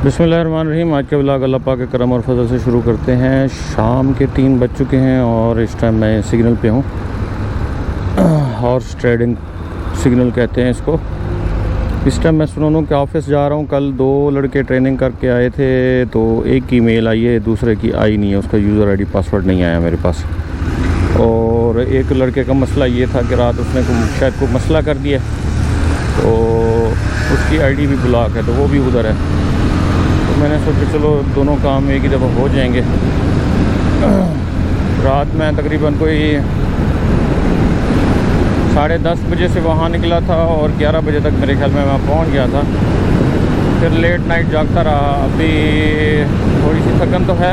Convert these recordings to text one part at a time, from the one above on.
बिस्मिल्लाहिर्रहमानिर्रहीम। आज के व्लॉग अल्लाह पाक के करम और फजल से शुरू करते हैं। शाम के 3 बज चुके हैं और इस टाइम मैं सिग्नल पे हूँ। हॉर्स ट्रेडिंग सिग्नल कहते हैं इसको। इस टाइम मैं सुनोनों के ऑफिस जा रहा हूँ। कल 2 लड़के ट्रेनिंग करके आए थे, तो एक की मेल आई है, दूसरे की आई नहीं है, उसका यूज़र आईडी पासवर्ड नहीं आया मेरे पास। और एक लड़के का मसला ये था कि रात उसने शायद कोई मसला कर दिया, तो उसकी आईडी भी ब्लॉक है, तो वो भी उधर है। तो मैंने सोचा चलो दोनों काम एक ही दफ़ा हो जाएंगे। रात में तकरीबन कोई 10:30 बजे से वहाँ निकला था और 11 बजे तक मेरे ख्याल में मैं पहुँच गया था। फिर लेट नाइट जागता रहा। अभी थोड़ी सी थकन तो है,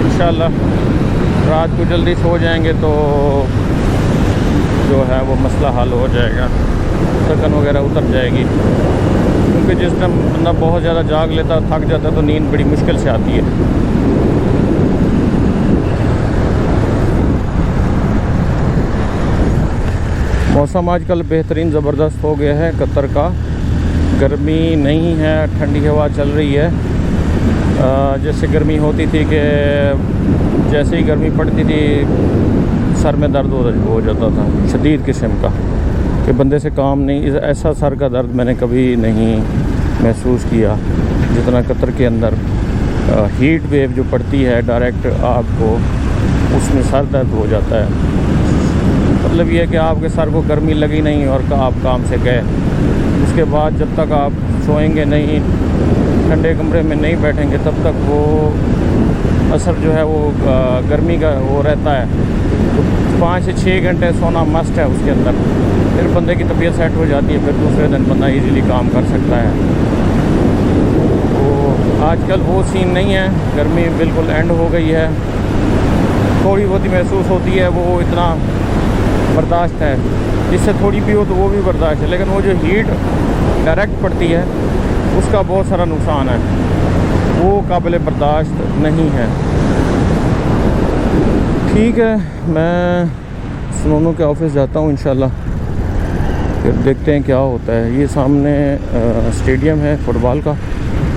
इंशाल्लाह रात को जल्दी सो जाएंगे तो जो है वो मसला हल हो जाएगा, थकन वगैरह उतर जाएगी। क्योंकि जिस टाइम बंदा बहुत ज़्यादा जाग लेता, थक जाता है, तो नींद बड़ी मुश्किल से आती है। मौसम आजकल बेहतरीन ज़बरदस्त हो गया है। कतर का गर्मी नहीं है, ठंडी हवा चल रही है। जैसे गर्मी होती थी कि जैसे ही गर्मी पड़ती थी सर में दर्द हो जाता था शदीद किस्म का, कि बंदे से काम नहीं। ऐसा सर का दर्द मैंने कभी नहीं महसूस किया जितना कतर के अंदर हीट वेव जो पड़ती है डायरेक्ट आपको, उसमें सर दर्द हो जाता है। मतलब ये है कि आपके सर को गर्मी लगी नहीं और आप काम से गए, उसके बाद जब तक आप सोएंगे नहीं, ठंडे कमरे में नहीं बैठेंगे, तब तक वो असर जो है वो गर्मी का वो रहता है। तो 5 से 6 घंटे सोना मस्ट है उसके अंदर। फिर बंदे की तबीयत सेट हो जाती है, फिर दूसरे दिन बंदा इजीली काम कर सकता है। तो आजकल वो सीन नहीं है, गर्मी बिल्कुल एंड हो गई है। थोड़ी बहुत ही महसूस होती है, वो इतना बर्दाश्त है। जिससे थोड़ी भी हो तो वो भी बर्दाश्त है, लेकिन वो जो हीट डायरेक्ट पड़ती है उसका बहुत सारा नुकसान है, वो काबिल बर्दाश्त नहीं है। ठीक है, मैं सुनोनों के ऑफिस जाता हूँ इंशाल्लाह, फिर देखते हैं क्या होता है। ये सामने स्टेडियम है फुटबॉल का,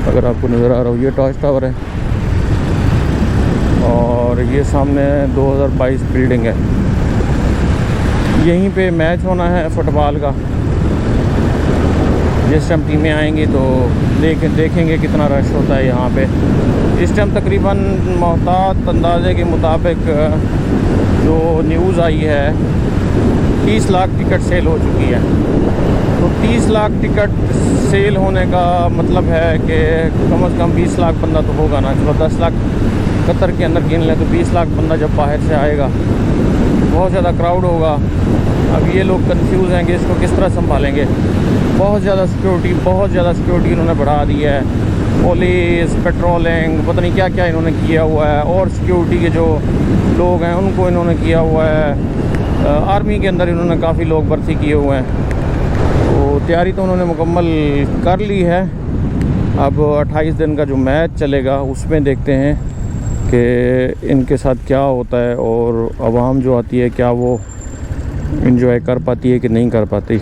अगर आपको नज़र आ रहा हो। ये टॉर्च टावर है और ये सामने 2022 बिल्डिंग है। यहीं पे मैच होना है फुटबॉल का। जिस टाइम टीमें आएंगी तो देखेंगे कितना रश होता है यहाँ पे। इस टाइम तकरीबन मोहतात अंदाजे के मुताबिक जो न्यूज़ आई है 30 लाख टिकट सेल हो चुकी है। तो 30 लाख टिकट सेल होने का मतलब है कि कम से कम 20 लाख बंदा तो होगा ना। चलो 10 लाख कतर के अंदर गिन लें, तो 20 लाख बंदा जब बाहर से आएगा बहुत ज़्यादा क्राउड होगा। अब ये लोग कंफ्यूज हैं कि इसको किस तरह संभालेंगे। बहुत ज़्यादा सिक्योरिटी इन्होंने बढ़ा दी है। पुलिस, पेट्रोलिंग, पता नहीं क्या क्या इन्होंने किया हुआ है। और सिक्योरिटी के जो लोग हैं उनको इन्होंने किया हुआ है। आर्मी के अंदर इन्होंने काफ़ी लोग भर्ती किए हुए हैं। तो तैयारी तो उन्होंने मुकम्मल कर ली है। अब 28 दिन का जो मैच चलेगा उसमें देखते हैं कि इनके साथ क्या होता है और आवाम जो आती है क्या वो एंजॉय कर पाती है कि नहीं कर पाती।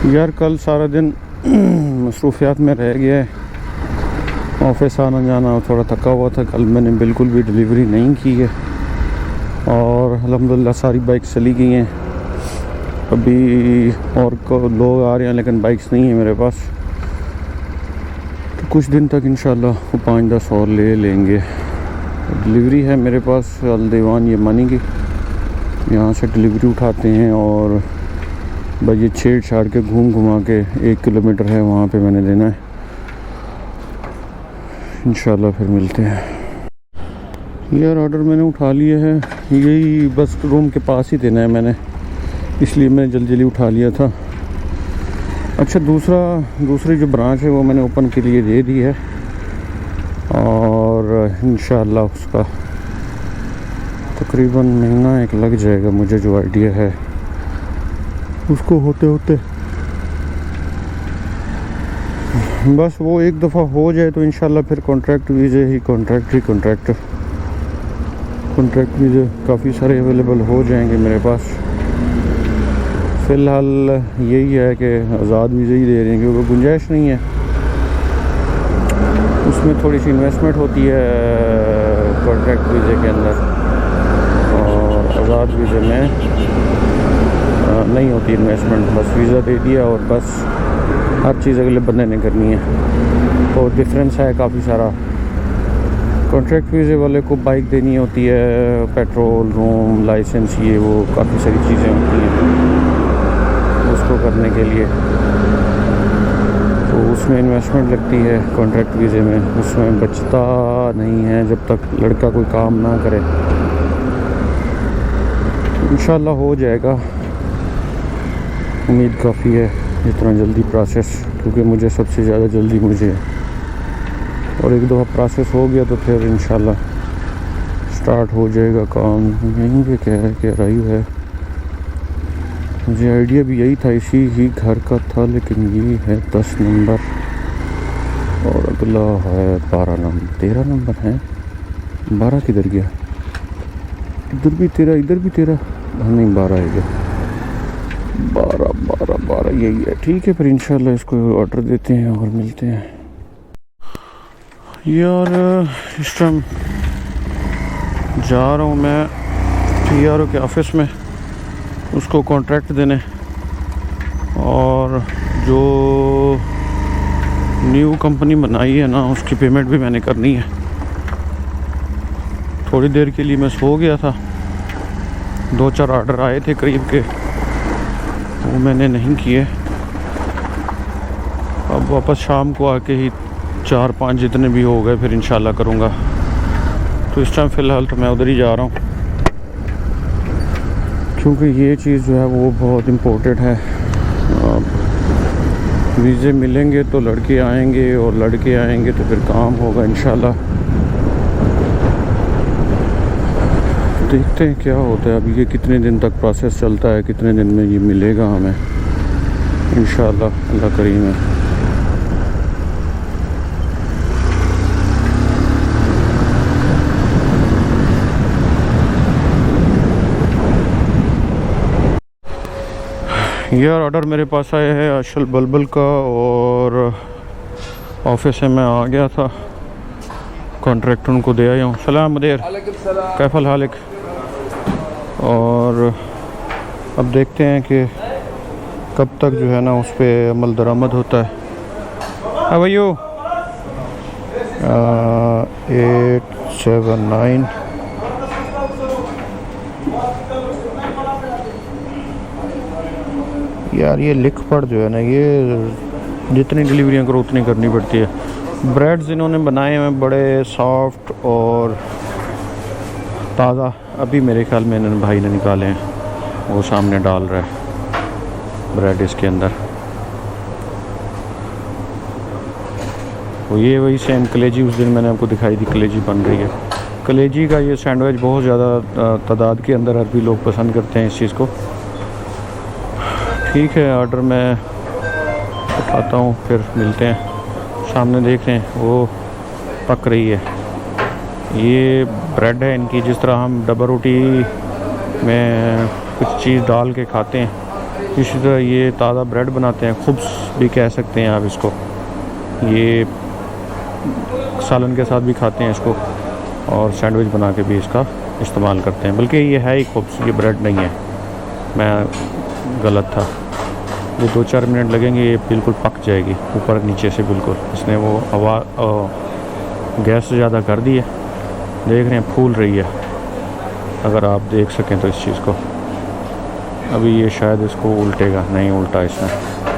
यार कल सारा दिन मसरूफियात में रह गया है, ऑफिस आना जाना, थोड़ा थका हुआ था। कल मैंने बिल्कुल भी डिलीवरी नहीं की है और अल्हम्दुलिल्लाह सारी बाइक्स चली गई हैं। अभी और लोग आ रहे हैं लेकिन बाइक्स नहीं है मेरे पास। तो कुछ दिन तक इंशाल्लाह 5-10 और ले लेंगे। डिलीवरी है मेरे पास अलदेवान यमानी की, यहाँ से डिलीवरी उठाते हैं और भाई ये छेड़ छाड़ के घुमा के 1 किलोमीटर है वहाँ पे मैंने देना है। इंशाल्लाह फिर मिलते हैं। यार ऑर्डर मैंने उठा लिया है, यही बस रूम के पास ही देना है मैंने, इसलिए मैंने जल्दी उठा लिया था। अच्छा दूसरी जो ब्रांच है वो मैंने ओपन के लिए दे दी है और इंशाल्लाह उसका तकरीबन महीना 1 लग जाएगा, मुझे जो आइडिया है उसको होते बस वो एक दफ़ा हो जाए तो इंशाल्लाह फिर कॉन्ट्रैक्ट वीज़े कॉन्ट्रैक्ट वीज़े काफ़ी सारे अवेलेबल हो जाएंगे मेरे पास। फ़िलहाल यही है कि आज़ाद वीज़ा ही दे रहे हैं क्योंकि गुंजाइश नहीं है, उसमें थोड़ी सी इन्वेस्टमेंट होती है कॉन्ट्रैक्ट वीज़े के अंदर, और आज़ाद वीज़े में नहीं होती इन्वेस्टमेंट, बस वीज़ा दे दिया और बस हर चीज़ अगले बंदे ने करनी है। तो डिफरेंस है काफ़ी सारा। कॉन्ट्रैक्ट वीज़े वाले को बाइक देनी होती है, पेट्रोल, रूम, लाइसेंस, ये वो काफ़ी सारी चीज़ें होती हैं उसको करने के लिए, तो उसमें इन्वेस्टमेंट लगती है। कॉन्ट्रैक्ट वीज़े में उसमें बचता नहीं है जब तक लड़का कोई काम ना करे। इंशाल्लाह हो जाएगा, उम्मीद काफ़ी है जितना जल्दी प्रोसेस, क्योंकि मुझे सबसे ज़्यादा जल्दी मुझे है, और एक दफ़ा प्रोसेस हो गया तो फिर इंशाल्लाह स्टार्ट हो जाएगा काम। यहीं पे क्या है कि रायू है, मुझे आइडिया भी यही था, इसी ही घर का था, लेकिन ये है 10 नंबर और अगला है 12 नंबर, 13 नंबर है। 12 किधर गया? इधर भी 13, इधर भी 13, नहीं 12 है इधर, 12 यही है। ठीक है, फिर इंशाल्लाह इसको ऑर्डर देते हैं और मिलते हैं। यार इस टाइम जा रहा हूँ मैं PRO के ऑफिस में उसको कॉन्ट्रैक्ट देने, और जो न्यू कंपनी बनाई है ना उसकी पेमेंट भी मैंने करनी है। थोड़ी देर के लिए मैं सो गया था, 2-4 ऑर्डर आए थे करीब के, वो मैंने नहीं किए। अब वापस शाम को आके ही 4-5 जितने भी हो गए फिर इंशाल्लाह करूँगा। तो इस टाइम फ़िलहाल तो मैं उधर ही जा रहा हूँ, क्योंकि ये चीज़ जो है वो बहुत इम्पोर्टेंट है। वीज़े मिलेंगे तो लड़के आएंगे, और लड़के आएंगे तो फिर काम होगा इंशाल्लाह। देखते हैं क्या होता है। अभी ये कितने दिन तक प्रोसेस चलता है, कितने दिन में ये मिलेगा हमें इंशाल्लाह, अल्लाह करीम है। यह ऑर्डर मेरे पास आया है अशल बलबल का, और ऑफिस से मैं आ गया था, कॉन्ट्रैक्ट उनको दे आया हूँ। सलाम मदेर, कैफल हालिक। और अब देखते हैं कि कब तक जो है ना उस पर अमल दरामद होता है। How are you? 879 यार, ये लिख पढ़ जो है ना, ये जितनी डिलीवरियाँ करो उतनी करनी पड़ती है। ब्रेड्स इन्होंने बनाए हैं बड़े सॉफ्ट और ताज़ा, अभी मेरे ख्याल में इन्होंने भाई ने निकाले हैं, वो सामने डाल रहा है ब्रेड इसके अंदर। वो ये वही सेम कलेजी उस दिन मैंने आपको दिखाई थी, कलेजी बन रही है। कलेजी का ये सैंडविच बहुत ज़्यादा तादाद के अंदर अरबी लोग पसंद करते हैं इस चीज़ को। ठीक है, ऑर्डर मैं उठाता हूँ, फिर मिलते हैं। सामने देख रहे हैं वो पक रही है। ये ब्रेड है इनकी, जिस तरह हम डबल रोटी में कुछ चीज़ डाल के खाते हैं, इसी तरह ये ताज़ा ब्रेड बनाते हैं, खुब्स भी कह सकते हैं आप इसको। ये सालन के साथ भी खाते हैं इसको, और सैंडविच बना के भी इसका इस्तेमाल करते हैं। बल्कि ये है ही खुब्स, ये ब्रेड नहीं है, मैं गलत था। ये 2-4 मिनट लगेंगे, ये बिल्कुल पक जाएगी ऊपर नीचे से बिल्कुल। इसने वो हवा गैस से ज़्यादा कर दी है, देख रहे हैं फूल रही है, अगर आप देख सकें तो इस चीज़ को। अभी ये शायद इसको उल्टेगा, नहीं उल्टा इसने,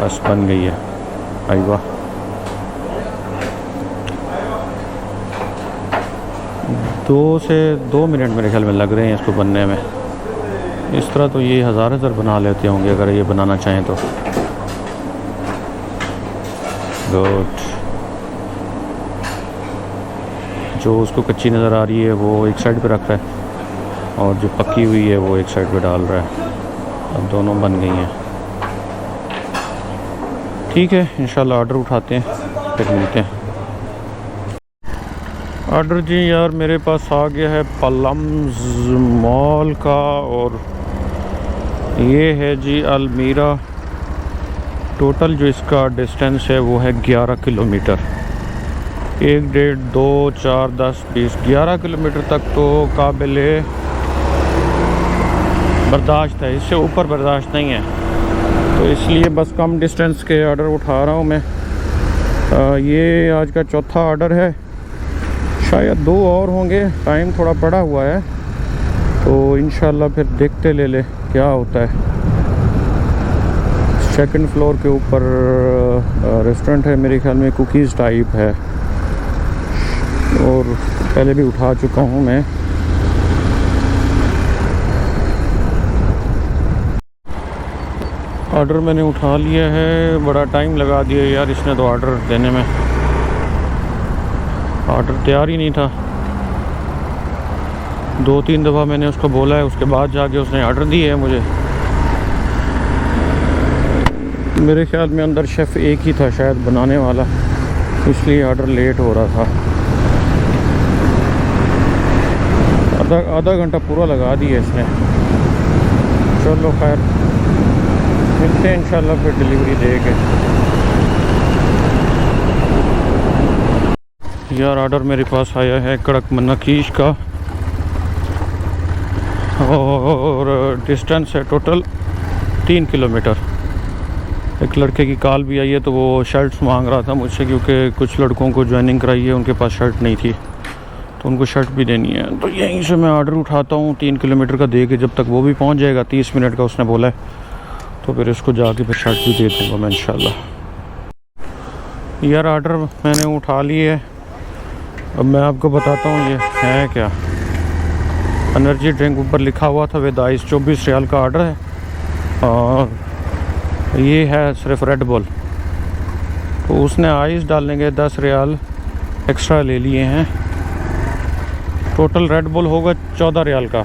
बस बन गई है। आई वाह, दो मिनट मेरे ख्याल में लग रहे हैं इसको बनने में। इस तरह तो ये हज़ार बना लेते होंगे अगर ये बनाना चाहें तो। गुड। जो उसको कच्ची नज़र आ रही है वो एक साइड पे रख रहा है, और जो पकी हुई है वो एक साइड पे डाल रहा है। अब दोनों बन गई हैं। ठीक है, इंशाल्लाह ऑर्डर उठाते हैं, फिर मिलते हैं। ऑर्डर जी यार मेरे पास आ गया है पलम्स मॉल का, और ये है जी अलमीरा। टोटल जो इसका डिस्टेंस है वो है 11 किलोमीटर। 1, 1.5, 2, 4, 10, 20, 11 किलोमीटर तक तो काबिल बर्दाश्त है, इससे ऊपर बर्दाश्त नहीं है। तो इसलिए बस कम डिस्टेंस के ऑर्डर उठा रहा हूँ मैं। ये आज का चौथा ऑर्डर है, शायद 2 और होंगे, टाइम थोड़ा पड़ा हुआ है तो इंशाल्लाह फिर देखते ले क्या होता है। सेकंड फ्लोर के ऊपर रेस्टोरेंट है, मेरे ख्याल में कुकीज़ टाइप है, और पहले भी उठा चुका हूँ मैं। ऑर्डर मैंने उठा लिया है, बड़ा टाइम लगा दिया यार इसने तो ऑर्डर देने में। ऑर्डर तैयार ही नहीं था, 2-3 दफ़ा मैंने उसको बोला है, उसके बाद जाके उसने ऑर्डर दिए है मुझे। मेरे ख्याल में अंदर शेफ़ एक ही था शायद बनाने वाला, इसलिए ऑर्डर लेट हो रहा था। आधा घंटा पूरा लगा दिया इसने। चलो खैर, मिलते हैं इंशाल्लाह फिर डिलीवरी दे के। यार ऑर्डर मेरे पास आया है कड़क मन्नाकीश का, और डिस्टेंस है टोटल 3 किलोमीटर। एक लड़के की कॉल भी आई है, तो वो शर्ट्स मांग रहा था मुझसे, क्योंकि कुछ लड़कों को ज्वाइनिंग कराई है, उनके पास शर्ट नहीं थी, तो उनको शर्ट भी देनी है। तो यहीं से मैं ऑर्डर उठाता हूँ 3 किलोमीटर का दे के, जब तक वो भी पहुँच जाएगा, 30 मिनट का उसने बोला है, तो फिर इसको जाके फिर शर्ट भी दे दूँगा मैं इंशाल्लाह। यार ऑर्डर मैंने उठा लिए है, अब मैं आपको बताता हूँ ये है क्या। एनर्जी ड्रिंक ऊपर लिखा हुआ था विद आइस, 24 रियाल का ऑर्डर है, और ये है सिर्फ रेड बुल। तो उसने आइस डालने के 10 रियाल एक्स्ट्रा ले लिए हैं। टोटल रेड बुल होगा 14 रियाल का,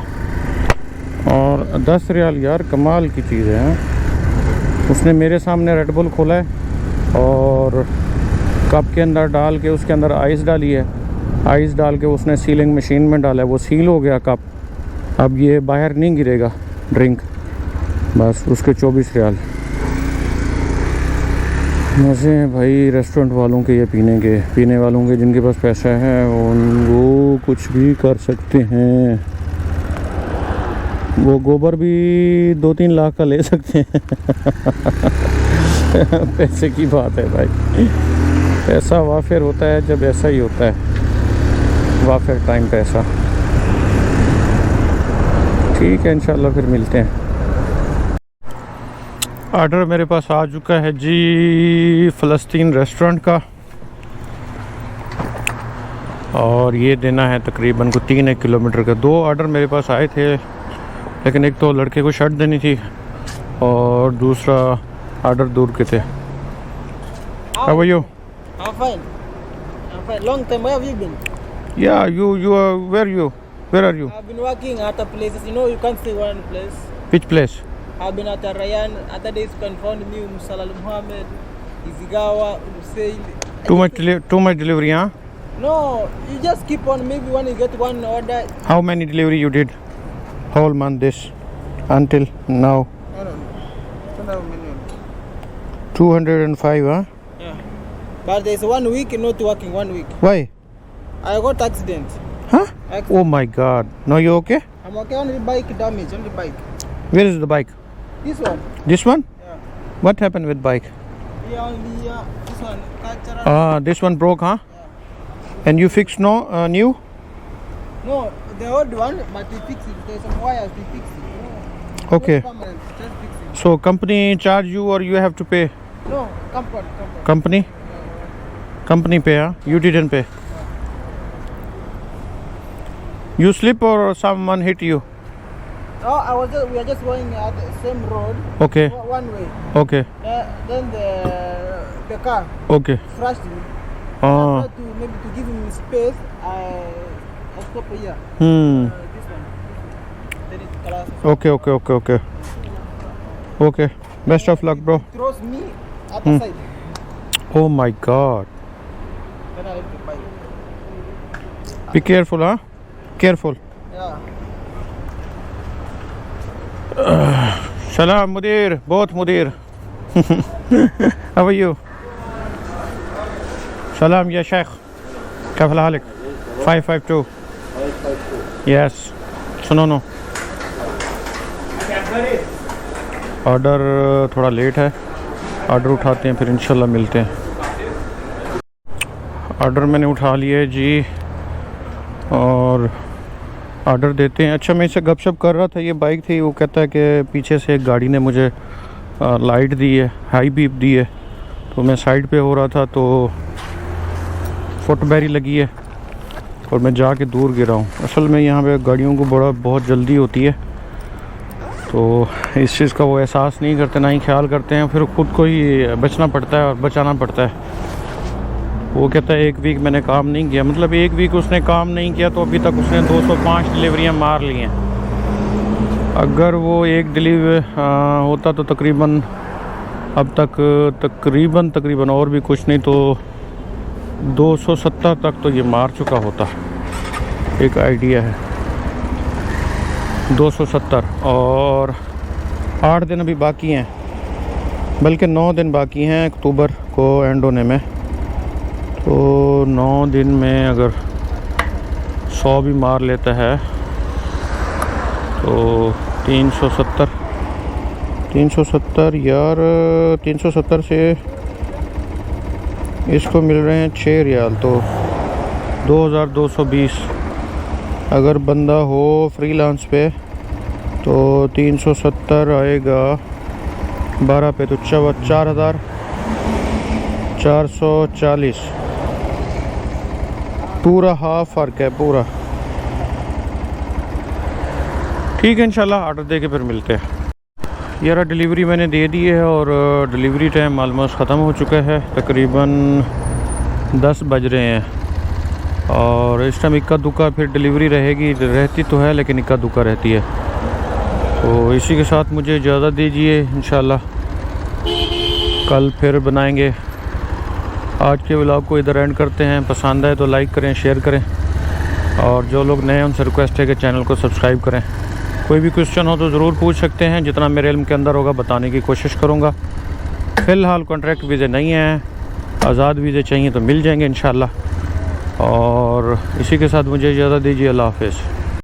और 10 रियाल यार कमाल की चीज़ है। उसने मेरे सामने रेड बुल खोला है और कप के अंदर डाल के उसके अंदर आइस डाली है। आइस डाल के उसने सीलिंग मशीन में डाला है, वो सील हो गया कप, अब ये बाहर नहीं गिरेगा ड्रिंक। बस उसके 24 रियाल। मज़े हैं भाई रेस्टोरेंट वालों के, ये पीने वालों के, जिनके पास पैसा है वो कुछ भी कर सकते हैं। वो गोबर भी 2-3 लाख का ले सकते हैं। पैसे की बात है भाई, पैसा वाफिर होता है जब ऐसा ही होता है, वाफिर टाइम पैसा। ठीक है इंशाल्लाह फिर मिलते हैं। ऑर्डर मेरे पास आ चुका है जी फ़लस्तीन रेस्टोरेंट का, और ये देना है तकरीबन को 3 किलोमीटर का। 2 ऑर्डर मेरे पास आए थे, लेकिन एक तो लड़के को शर्ट देनी थी और दूसरा ऑर्डर दूर के थे। How are you? I'm fine. I'm fine. Long time. Where have you been? Yeah, you are where are you? I've been working at a places. You know, you can't stay one place. Which place? I've been at Rayyan. Other days you can find me Salal Muhammad, Izigawa, Hussein. Too much delivery, huh? No, you just keep on. Maybe when you get one order. How many delivery you did whole month this until now? No. 200 million. 205, huh? Yeah. But there's 1 week not working. 1 week. Why? I got accident. Huh? Accident. Oh my God. Now you okay? I'm okay. Only bike damage. Only bike. Where is the bike? This one. This one? Yeah. What happened with bike? Yeah, only this one. Cultural. This one broke, huh? Yeah. And you fixed new? No, the old one, but they fix it. There's some wires, they fix it. Okay. Not permanent, just fix it. So company charge you or you have to pay? No, company. Company? Company pay, huh? You didn't pay. You slip or someone hit you? Oh, we are just going at the same road. Okay. One way. Okay. Then the car Okay. crashed me. Ah. To give him space, I stop here. This one. Then it collapsed. Okay. Okay. Best of luck, bro. Throws me at the side. Oh my God. Then I left the bike. Be careful, huh? Careful. Yeah. सलाम मुदीर, बहुत मुदीर। How are you? सलाम या शेख, कैफ हालक? 552 yes. सुनो no, order थोड़ा late है, order उठाते हैं फिर इंशाल्लाह मिलते हैं। ऑर्डर मैंने उठा लिया है जी, और ऑर्डर देते हैं। अच्छा, मैं इससे गपशप कर रहा था, ये बाइक थी, वो कहता है कि पीछे से एक गाड़ी ने मुझे लाइट दी है, हाई बीप दी है, तो मैं साइड पे हो रहा था तो फुटबैरी लगी है और मैं जाके दूर गिरा हूँ। असल में यहाँ पे गाड़ियों को बहुत जल्दी होती है, तो इस चीज़ का वो एहसास नहीं करते, ना ही ख्याल करते हैं, फिर ख़ुद को ही बचना पड़ता है और बचाना पड़ता है। वो कहता है 1 वीक मैंने काम नहीं किया, मतलब 1 वीक उसने काम नहीं किया तो अभी तक उसने 205 डिलीवरियाँ मार ली हैं। अगर वो एक डिलीवर होता तो तकरीबन अब तक तकरीबन और भी कुछ नहीं तो 270 तक तो ये मार चुका होता। एक आइडिया है 270, और 8 दिन अभी बाकी हैं, बल्कि 9 दिन बाकी हैं अक्टूबर को एंड होने में। तो 9 दिन में अगर 100 भी मार लेता है तो 370 यार, 370 से इसको मिल रहे हैं 6 रियाल, तो 2220। अगर बंदा हो फ्रीलांस पे तो 370 आएगा 12 पे तो 4440, पूरा हाफ फ़र्क है पूरा। ठीक है, इंशाल्लाह ऑर्डर दे के फिर मिलते हैं। यार डिलीवरी मैंने दे दी है और डिलीवरी टाइम ऑलमोस्ट ख़त्म हो चुका है, तकरीबन 10 बज रहे हैं, और इस टाइम इक्का दुक्का फिर डिलीवरी रहती तो है, लेकिन इक्का दुक्का रहती है। तो इसी के साथ मुझे इजाज़त दीजिए, इंशाल्लाह कल फिर बनाएंगे। आज के व्लॉग को इधर एंड करते हैं। पसंद आए तो लाइक करें, शेयर करें, और जो लोग नए हैं उनसे रिक्वेस्ट है कि चैनल को सब्सक्राइब करें। कोई भी क्वेश्चन हो तो ज़रूर पूछ सकते हैं, जितना मेरे इल्म के अंदर होगा बताने की कोशिश करूँगा। फ़िलहाल कॉन्ट्रैक्ट वीज़े नहीं हैं, आज़ाद वीज़े चाहिए तो मिल जाएंगे इंशाल्लाह। और इसी के साथ मुझे इजाज़त दीजिए, अल्लाह हाफ़िज़।